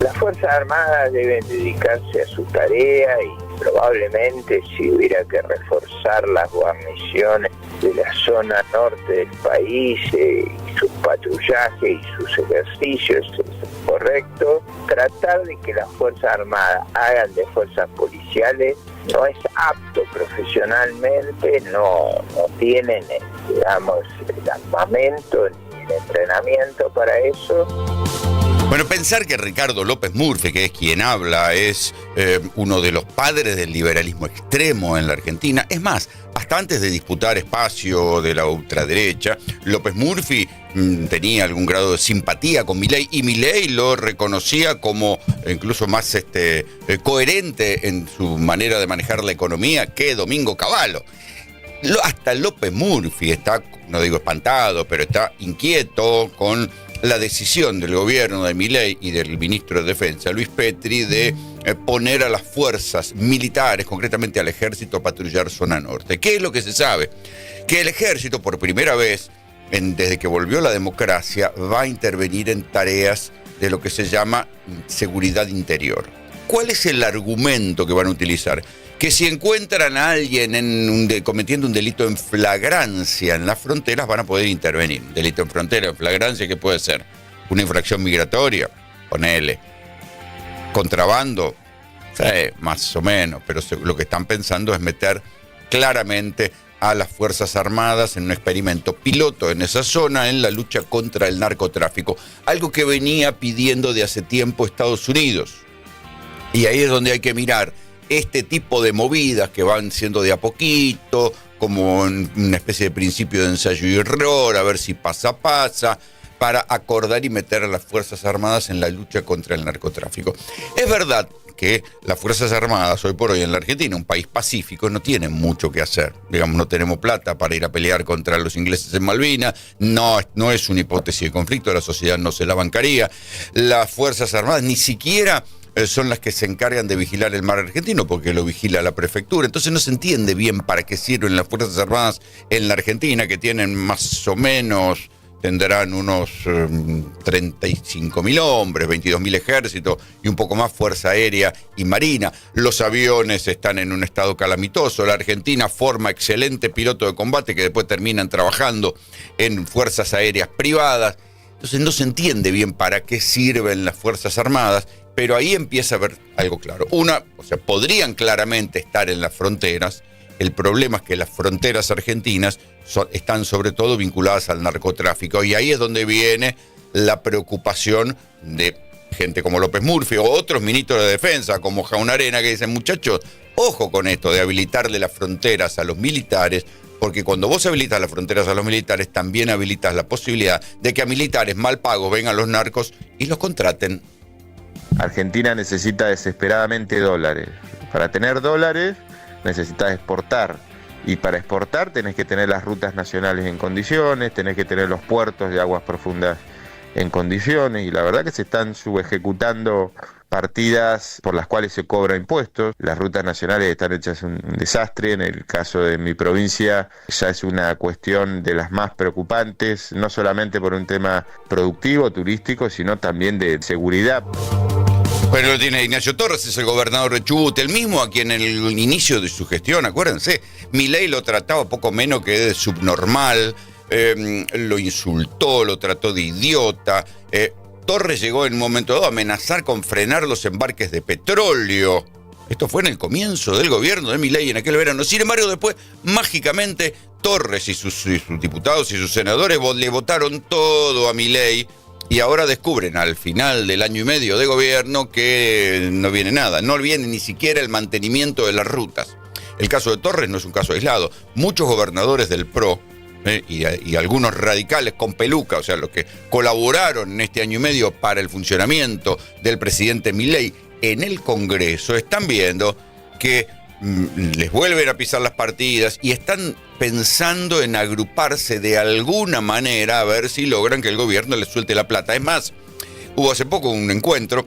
Las Fuerzas Armadas deben dedicarse a su tarea y probablemente si hubiera que reforzar las guarniciones de la zona norte del país y sus patrullajes y sus ejercicios es correcto. Tratar de que las Fuerzas Armadas hagan de fuerzas policiales no es apto profesionalmente, no tienen, digamos, el armamento ni el entrenamiento para eso. Bueno, pensar que Ricardo López Murphy, que es quien habla, es uno de los padres del liberalismo extremo en la Argentina. Es más, hasta antes de disputar espacio de la ultraderecha, López Murphy tenía algún grado de simpatía con Milei y Milei lo reconocía como incluso más coherente en su manera de manejar la economía que Domingo Cavallo. Hasta López Murphy está, no digo espantado, pero está inquieto con la decisión del gobierno de Milei y del ministro de Defensa, Luis Petri, de poner a las fuerzas militares, concretamente al ejército, a patrullar zona norte. ¿Qué es lo que se sabe? Que el ejército, por primera vez, desde que volvió la democracia, va a intervenir en tareas de lo que se llama seguridad interior. ¿Cuál es el argumento que van a utilizar? Que si encuentran a alguien cometiendo un delito en flagrancia en las fronteras, van a poder intervenir. Delito en frontera, en flagrancia, ¿qué puede ser? Una infracción migratoria, ponele. Contrabando, sí, más o menos, pero lo que están pensando es meter claramente a las Fuerzas Armadas en un experimento piloto en esa zona en la lucha contra el narcotráfico, algo que venía pidiendo de hace tiempo Estados Unidos. Y ahí es donde hay que mirar este tipo de movidas que van siendo de a poquito, como una especie de principio de ensayo y error, a ver si pasa, para acordar y meter a las Fuerzas Armadas en la lucha contra el narcotráfico. Es verdad que las Fuerzas Armadas hoy por hoy en la Argentina, un país pacífico, no tienen mucho que hacer. Digamos, no tenemos plata para ir a pelear contra los ingleses en Malvinas, no es una hipótesis de conflicto, la sociedad no se la bancaría. Las Fuerzas Armadas ni siquiera son las que se encargan de vigilar el mar argentino, porque lo vigila la prefectura. Entonces no se entiende bien para qué sirven las Fuerzas Armadas en la Argentina, que tienen más o menos, tendrán unos 35.000 hombres, 22.000 ejércitos y un poco más fuerza aérea y marina. Los aviones están en un estado calamitoso. La Argentina forma excelente piloto de combate que después terminan trabajando en fuerzas aéreas privadas. Entonces no se entiende bien para qué sirven las Fuerzas Armadas, pero ahí empieza a haber algo claro. Podrían claramente estar en las fronteras. El problema es que las fronteras argentinas están sobre todo vinculadas al narcotráfico, y ahí es donde viene la preocupación de gente como López Murphy o otros ministros de defensa como Jaun Arena, que dicen: muchachos, ojo con esto de habilitarle las fronteras a los militares, porque cuando vos habilitas las fronteras a los militares, también habilitas la posibilidad de que a militares mal pagos vengan los narcos y los contraten. Argentina necesita desesperadamente dólares. Para tener dólares necesitas exportar. Y para exportar tenés que tener las rutas nacionales en condiciones, tenés que tener los puertos de aguas profundas en condiciones. Y la verdad que se están subejecutando partidas por las cuales se cobra impuestos. Las rutas nacionales están hechas un desastre. En el caso de mi provincia ya es una cuestión de las más preocupantes, no solamente por un tema productivo, turístico, sino también de seguridad. Bueno, lo tiene Ignacio Torres, es el gobernador de Chubut, el mismo a quien en el inicio de su gestión, acuérdense, Milei lo trataba poco menos que de subnormal, lo insultó, lo trató de idiota. Torres llegó en un momento dado a amenazar con frenar los embarques de petróleo. Esto fue en el comienzo del gobierno de Milei en aquel verano. Sin embargo, después, mágicamente, Torres y sus diputados y sus senadores le votaron todo a Milei. Y ahora descubren al final del año y medio de gobierno que no viene nada, no viene ni siquiera el mantenimiento de las rutas. El caso de Torres no es un caso aislado. Muchos gobernadores del PRO y algunos radicales con peluca, o sea, los que colaboraron en este año y medio para el funcionamiento del presidente Milei en el Congreso, están viendo que les vuelven a pisar las partidas y están pensando en agruparse de alguna manera a ver si logran que el gobierno les suelte la plata. Es más, hubo hace poco un encuentro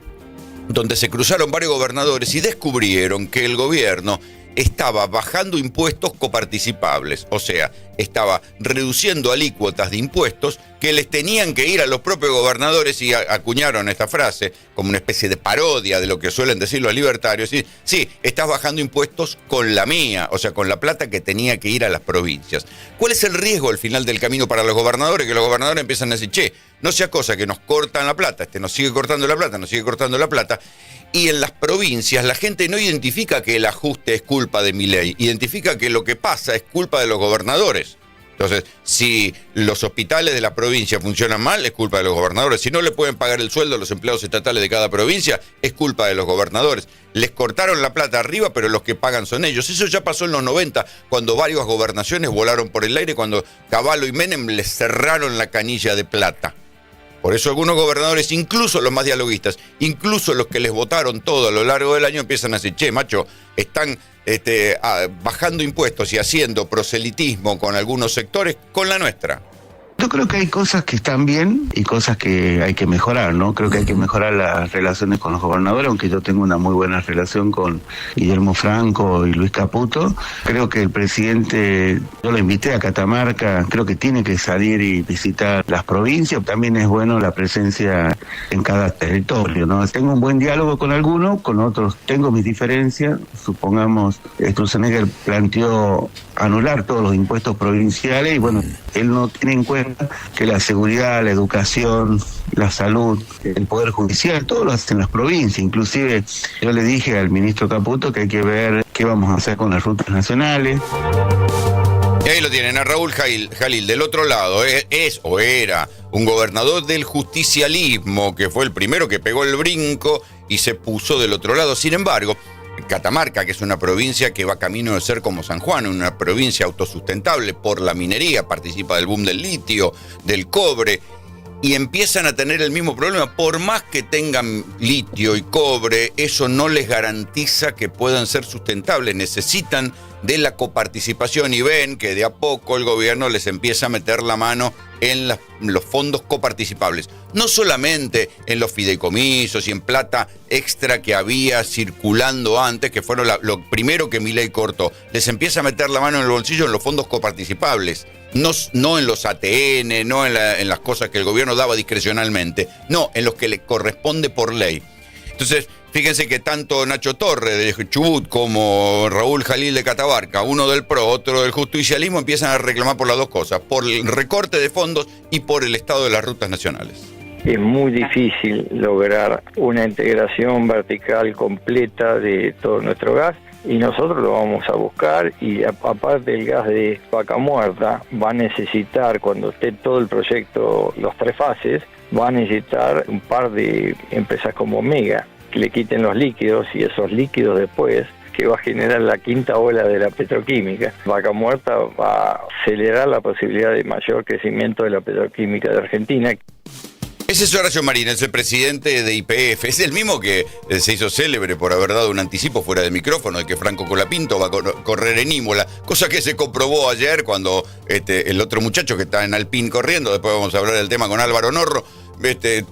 donde se cruzaron varios gobernadores y descubrieron que el gobierno estaba bajando impuestos coparticipables, o sea, estaba reduciendo alícuotas de impuestos que les tenían que ir a los propios gobernadores, y acuñaron esta frase como una especie de parodia de lo que suelen decir los libertarios. Sí, estás bajando impuestos con la mía, o sea, con la plata que tenía que ir a las provincias. ¿Cuál es el riesgo al final del camino para los gobernadores? Que los gobernadores empiezan a decir, che, no sea cosa que nos cortan la plata, nos sigue cortando la plata, nos sigue cortando la plata. Y en las provincias la gente no identifica que el ajuste es culpa de Milei, identifica que lo que pasa es culpa de los gobernadores. Entonces, si los hospitales de la provincia funcionan mal, es culpa de los gobernadores. Si no le pueden pagar el sueldo a los empleados estatales de cada provincia, es culpa de los gobernadores. Les cortaron la plata arriba, pero los que pagan son ellos. Eso ya pasó en los 90, cuando varias gobernaciones volaron por el aire, cuando Cavallo y Menem les cerraron la canilla de plata. Por eso algunos gobernadores, incluso los más dialoguistas, incluso los que les votaron todo a lo largo del año, empiezan a decir, che, macho, están bajando impuestos y haciendo proselitismo con algunos sectores con la nuestra. Yo creo que hay cosas que están bien y cosas que hay que mejorar, ¿no? Creo que hay que mejorar las relaciones con los gobernadores, aunque yo tengo una muy buena relación con Guillermo Franco y Luis Caputo. Creo que el presidente, yo lo invité a Catamarca, creo que tiene que salir y visitar las provincias. También es bueno la presencia en cada territorio, ¿no? Tengo un buen diálogo con algunos, con otros tengo mis diferencias. Supongamos, Sturzenegger planteó anular todos los impuestos provinciales y bueno, él no tiene en cuenta que la seguridad, la educación, la salud, el poder judicial, todo lo hacen las provincias. Inclusive yo le dije al ministro Caputo que hay que ver qué vamos a hacer con las rutas nacionales. Y ahí lo tienen a Raúl Jalil del otro lado. Es o era un gobernador del justicialismo, que fue el primero que pegó el brinco y se puso del otro lado. Sin embargo, Catamarca, que es una provincia que va camino de ser como San Juan, una provincia autosustentable por la minería, participa del boom del litio, del cobre, y empiezan a tener el mismo problema. Por más que tengan litio y cobre, eso no les garantiza que puedan ser sustentables. Necesitan de la coparticipación y ven que de a poco el gobierno les empieza a meter la mano en los fondos coparticipables. No solamente en los fideicomisos y en plata extra que había circulando antes, que fueron lo primero que Milei cortó. Les empieza a meter la mano en el bolsillo en los fondos coparticipables. No en los ATN, no en las cosas que el gobierno daba discrecionalmente. No, en los que le corresponde por ley. Entonces, fíjense que tanto Nacho Torre de Chubut como Raúl Jalil de Catamarca, uno del PRO, otro del justicialismo, empiezan a reclamar por las dos cosas, por el recorte de fondos y por el estado de las rutas nacionales. Es muy difícil lograr una integración vertical completa de todo nuestro gas y nosotros lo vamos a buscar, y aparte el gas de Vaca Muerta va a necesitar, cuando esté todo el proyecto, los 3 fases, va a necesitar un par de empresas como Mega que le quiten los líquidos, y esos líquidos después que va a generar la quinta ola de la petroquímica. Vaca Muerta va a acelerar la posibilidad de mayor crecimiento de la petroquímica de Argentina. Ese es Horacio Marín, es el presidente de YPF. Es el mismo que se hizo célebre por haber dado un anticipo fuera de micrófono de que Franco Colapinto va a correr en Imola, cosa que se comprobó ayer cuando el otro muchacho que está en Alpine corriendo, después vamos a hablar del tema con Álvaro Norro,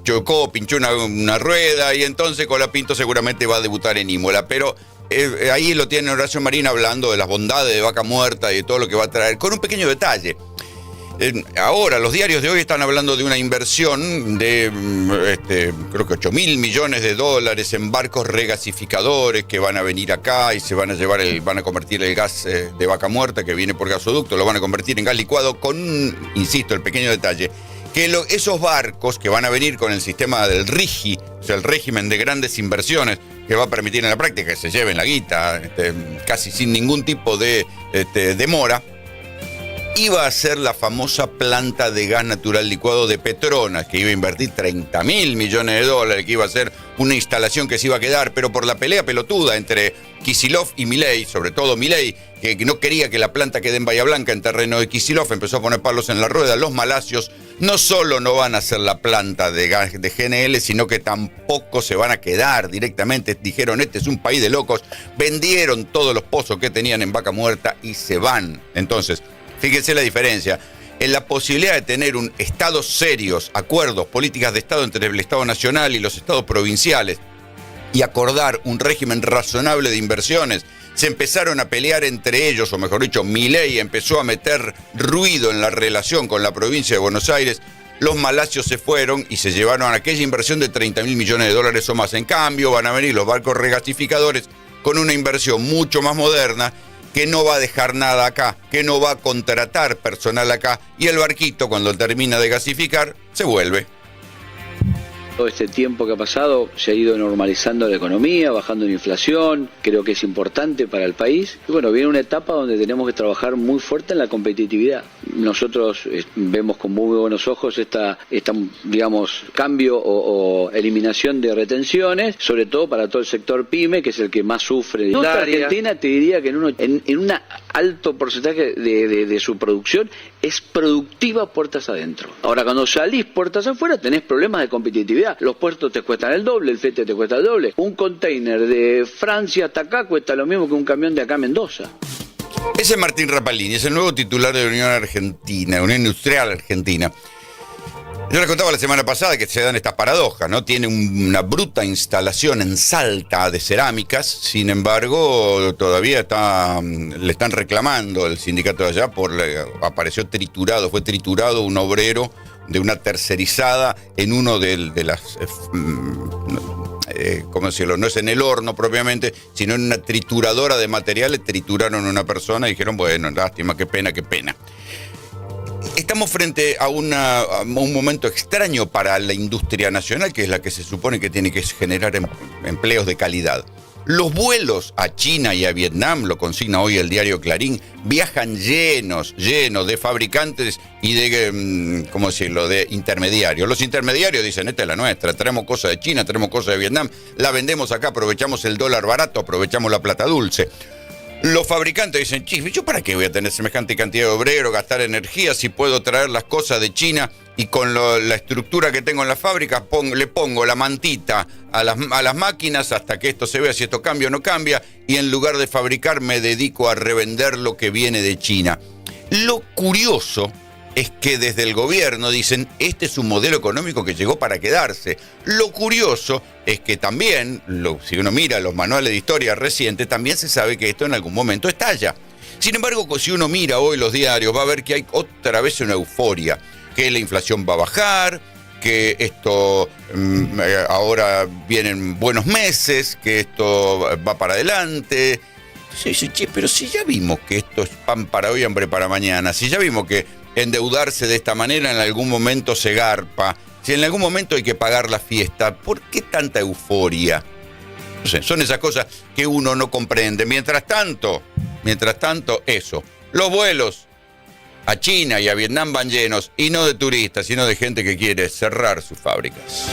chocó, pinchó una rueda, y entonces Colapinto seguramente va a debutar en Imola. Pero ahí lo tiene Horacio Marín hablando de las bondades de Vaca Muerta y de todo lo que va a traer, con un pequeño detalle. Ahora, los diarios de hoy están hablando de una inversión de, creo que 8.000 millones de dólares en barcos regasificadores que van a venir acá y se van a llevar van a convertir el gas de Vaca Muerta que viene por gasoducto, lo van a convertir en gas licuado con, insisto, el pequeño detalle, que esos barcos que van a venir con el sistema del RIGI, o sea, el régimen de grandes inversiones, que va a permitir en la práctica que se lleven la guita, casi sin ningún tipo de demora, iba a ser la famosa planta de gas natural licuado de Petronas, que iba a invertir 30.000 millones de dólares, que iba a ser una instalación que se iba a quedar, pero por la pelea pelotuda entre Kicillof y Milei, sobre todo Milei, que no quería que la planta quede en Bahía Blanca, en terreno de Kicillof, empezó a poner palos en la rueda. Los malasios no solo no van a hacer la planta de gas de GNL, sino que tampoco se van a quedar directamente. Dijeron, este es un país de locos, vendieron todos los pozos que tenían en Vaca Muerta y se van. Entonces, fíjense la diferencia. En la posibilidad de tener estados serios, acuerdos, políticas de Estado entre el Estado Nacional y los estados provinciales, y acordar un régimen razonable de inversiones, se empezaron a pelear entre ellos, o mejor dicho, Milei empezó a meter ruido en la relación con la provincia de Buenos Aires. Los malasios se fueron y se llevaron aquella inversión de 30.000 millones de dólares o más. En cambio, van a venir los barcos regasificadores con una inversión mucho más moderna, que no va a dejar nada acá, que no va a contratar personal acá, y el barquito, cuando termina de gasificar, se vuelve. Todo este tiempo que ha pasado se ha ido normalizando la economía, bajando la inflación, creo que es importante para el país. Y bueno, viene una etapa donde tenemos que trabajar muy fuerte en la competitividad. Nosotros vemos con muy buenos ojos esta digamos, cambio o eliminación de retenciones, sobre todo para todo el sector pyme, que es el que más sufre. La Argentina, te diría que en un alto porcentaje de su producción es productiva puertas adentro. Ahora, cuando salís puertas afuera, tenés problemas de competitividad. Los puertos te cuestan el doble, el flete te cuesta el doble. Un container de Francia hasta acá cuesta lo mismo que un camión de acá a Mendoza. Ese es Martín Rapalini, es el nuevo titular de la Unión Argentina, Unión Industrial Argentina. Yo les contaba la semana pasada que se dan estas paradojas, ¿no? Tiene una bruta instalación en Salta de cerámicas, sin embargo, todavía le están reclamando el sindicato de allá apareció triturado, fue triturado un obrero de una tercerizada en uno de las... ¿cómo decirlo? No es en el horno propiamente, sino en una trituradora de materiales, trituraron a una persona y dijeron, bueno, lástima, qué pena, qué pena. Estamos frente a un momento extraño para la industria nacional, que es la que se supone que tiene que generar empleos de calidad. Los vuelos a China y a Vietnam, lo consigna hoy el diario Clarín, viajan llenos de fabricantes y de, ¿cómo decirlo?, de intermediarios. Los intermediarios dicen, esta es la nuestra, traemos cosas de China, traemos cosas de Vietnam, la vendemos acá, aprovechamos el dólar barato, aprovechamos la plata dulce. Los fabricantes dicen, ¿yo para qué voy a tener semejante cantidad de obreros, gastar energía si puedo traer las cosas de China y con la estructura que tengo en la fábrica le pongo la mantita a las máquinas hasta que esto se vea si esto cambia o no cambia, y en lugar de fabricar me dedico a revender lo que viene de China? Lo curioso es que desde el gobierno dicen, este es un modelo económico que llegó para quedarse. Lo curioso es que también, si uno mira los manuales de historia recientes, también se sabe que esto en algún momento estalla. Sin embargo, si uno mira hoy los diarios, va a ver que hay otra vez una euforia, que la inflación va a bajar, que esto ahora vienen buenos meses, que esto va para adelante. Sí, pero si ya vimos que esto es pan para hoy, hambre para mañana, si ya vimos que endeudarse de esta manera en algún momento se garpa, si en algún momento hay que pagar la fiesta, ¿por qué tanta euforia? No sé, son esas cosas que uno no comprende. Mientras tanto, eso, los vuelos a China y a Vietnam van llenos, y no de turistas, sino de gente que quiere cerrar sus fábricas.